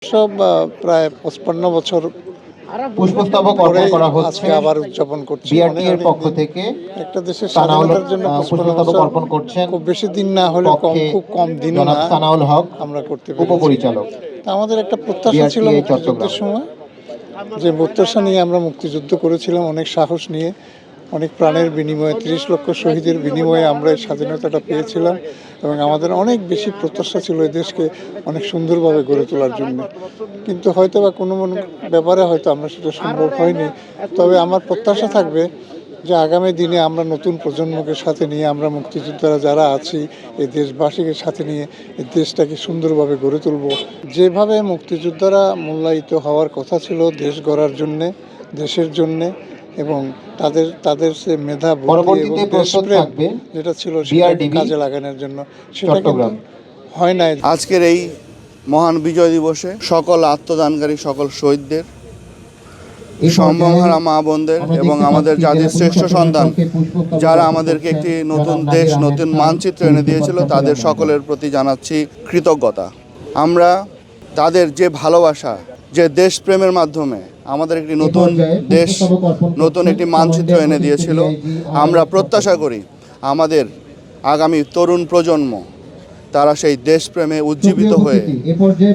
সব প্রায় 55 বছর পুষ্পস্তবক অর্পণ পরে করা হচ্ছে আজকে আবার উদযাপন করছি। বিআরটি এর অনেক পক্ষ দিন। থেকে। একটা দেশের সানাউল স্বাধীনতার জন্য 55 পুষ্পস্তবক বছর অর্পণ করছেন খুব বেশি দিন না হলে পক্ষে খুব কম দিনও জনাব না সানাউল হক, আমরা করতে পেরেছি। উপপরিচালক। তা আমাদের একটা প্রত্যাশা বিআরটি ছিল চট্টগ্রাম। মুক্তিযুদ্ধের সময়, যে প্রত্যাশা নিয়ে আমরা মুক্তিযুদ্ধ করেছিলাম অনেক সাহস নিয়ে, অনেক প্রাণের বিনিময়ে, 30 লক্ষ শহীদের বিনিময়ে আমরা এই স্বাধীনতাটা পেয়েছিলাম। এবং আমাদের অনেক বেশি প্রত্যাশা ছিল এই দেশকে অনেক সুন্দরভাবে গড়ে তোলার জন্য। কিন্তু হয়তো বা কোনো ব্যাপারে হয়তো আমরা সেটা সম্ভব হয়নি। তবে আমার প্রত্যাশা থাকবে যে আগামী দিনে আমরা নতুন প্রজন্মকে সাথে নিয়ে, আমরা মুক্তিযোদ্ধারা যারা আছি এই দেশবাসীকে সাথে নিয়ে এই দেশটাকে সুন্দরভাবে গড়ে তুলব। যেভাবে মুক্তিযোদ্ধারা মূল্যায়িত হওয়ার কথা ছিল দেশ গড়ার জন্যে, দেশের জন্যে, এবং তাদের সে মেধা, বুদ্ধি এবং দেশপ্রেম যেটা ছিল সেটাকে কাজে লাগানোর জন্য, সেটা কিন্তু হয় নাই। আজকের এই মহান বিজয় দিবসে সকল আত্মদানকারী সকল শহীদদের, সম্মানহারা মা বোনদের এবং আমাদের জাতির শ্রেষ্ঠ সন্তান যারা আমাদেরকে একটি নতুন দেশ, নতুন মানচিত্র এনে দিয়েছিল, তাদের সকলের প্রতি জানাচ্ছি কৃতজ্ঞতা। আমরা তাদের যে ভালোবাসা, যে দেশপ্রেমের মাধ্যমে আমাদের একটি নতুন দেশ, নতুন একটি মানচিত্র এনে দিয়েছিল, আমরা প্রত্যাশা করি আমাদের আগামী তরুণ প্রজন্ম তারা সেই দেশপ্রেমে উজ্জীবিত হয়ে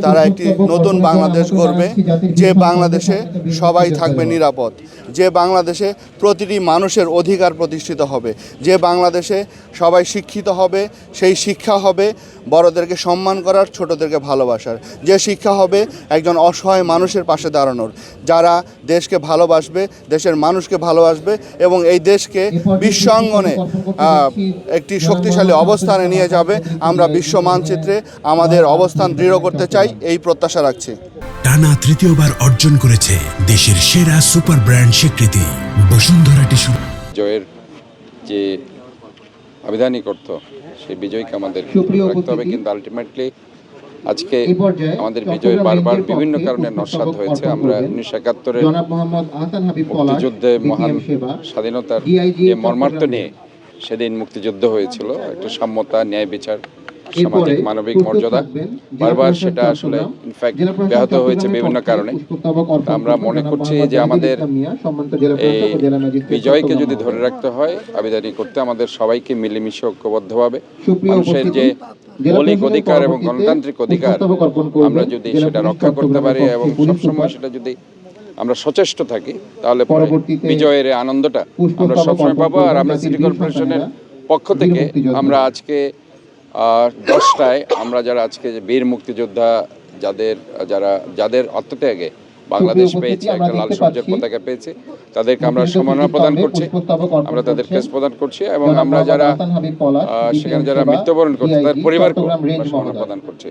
তারা একটি নতুন বাংলাদেশ গড়বে, যে বাংলাদেশে সবাই থাকবে নিরাপদ, যে বাংলাদেশে প্রতিটি মানুষের অধিকার প্রতিষ্ঠিত হবে, যে বাংলাদেশে সবাই শিক্ষিত হবে, সেই শিক্ষা হবে বড়দেরকে সম্মান করার, ছোটদেরকে ভালোবাসার, যে শিক্ষা হবে একজন অসহায় মানুষের পাশে দাঁড়ানোর, যারা দেশকে ভালোবাসবে, দেশের মানুষকে ভালোবাসবে এবং এই দেশকে বিশ্ব অঙ্গনে একটি শক্তিশালী অবস্থানে নিয়ে যাবে। আমরা বিশ্ব মানচিত্রে আমাদের অবস্থান দৃঢ় করতে চাই, এই প্রত্যাশা রাখছি। টানা তৃতীয়বার অর্জন করেছে দেশের সেরা সুপার ব্র্যান্ড স্বীকৃতি বসুন্ধরা টিস্যু। জয়ের যে আবিধানিক অর্থ, সেই বিজয়কে আমাদের রাখতে হবে, কিন্তু আলটিমেটলি আজকে আমাদের বিজয় বারবার বিভিন্ন কারণে নস্যাৎ হয়েছে। আমরা 1971-এর মুক্তিযুদ্ধে, মহান স্বাধীনতার যে মর্মার্থ নিয়ে সেদিন মুক্তিযুদ্ধ হয়েছিল, একটা সাম্যতা, ন্যায় বিচার, সামাজিক মানবিক মর্যাদা, বারবার সেটা আসলে ইনফ্যাক্ট ব্যাহত হয়েছে বিভিন্ন কারণে। আমরা মনে করছি যে আমাদের এই বিজয়কে যদি ধরে রাখতে হয়, আবিদানি করতে আমাদের সবাইকে মিলেমিশে ঐক্যবদ্ধভাবে মানুষের যে মৌলিক অধিকার এবং গণতান্ত্রিক অধিকার, আমরা যদি সেটা রক্ষা করতে পারি এবং সবসময় সেটা যদি আমরা সচেষ্ট থাকি, তাহলে বিজয়ের আনন্দটা আমরা সবসময় পাবো। আর আমরা সিটি কর্পোরেশনের পক্ষ থেকে আমরা আজকে 10টায় আমরা যারা আজকে বীর মুক্তিযোদ্ধা, যাদের আত্মত্যাগে বাংলাদেশ পেয়েছে, একটা লাল সবুজের পতাকা পেয়েছে, তাদেরকে আমরা সম্মাননা প্রদান করছি, আমরা তাদের ক্রেস্ট প্রদান করছি এবং আমরা যারা সেখানে যারা মৃত্যুবরণ করছে তাদের পরিবারকে সম্মাননা প্রদান করছি।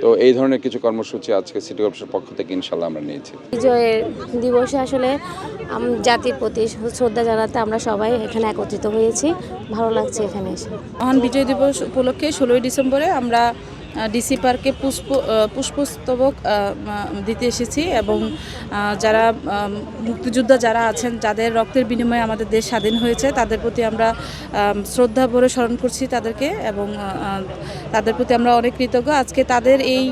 তো এই ধরনের কিছু কর্মসূচি আজকে সিটি কর্পোরেশনের পক্ষ থেকে ইনশাল্লাহ আমরা নিয়েছি। বিজয়ের দিবসে আসলে জাতির প্রতি শ্রদ্ধা জানাতে আমরা সবাই এখানে একত্রিত হয়েছি। ভালো লাগছে এখানে এসে। মহান বিজয় দিবস উপলক্ষে 16ই ডিসেম্বরে আমরা ডিসি পার্কে পুষ্পস্তবক দিতে এসেছি এবং যারা মুক্তিযোদ্ধা যারা আছেন, যাদের রক্তের বিনিময়ে আমাদের দেশ স্বাধীন হয়েছে, তাদের প্রতি আমরা শ্রদ্ধা ভরে স্মরণ করছি তাদেরকে এবং তাদের প্রতি আমরা অনেক কৃতজ্ঞ। আজকে তাদের এই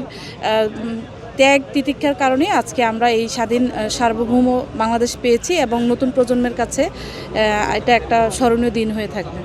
ত্যাগ তিতিক্ষার কারণে আজকে আমরা এই স্বাধীন সার্বভৌম বাংলাদেশ পেয়েছি এবং নতুন প্রজন্মের কাছে এটা একটা স্মরণীয় দিন হয়ে থাকবে।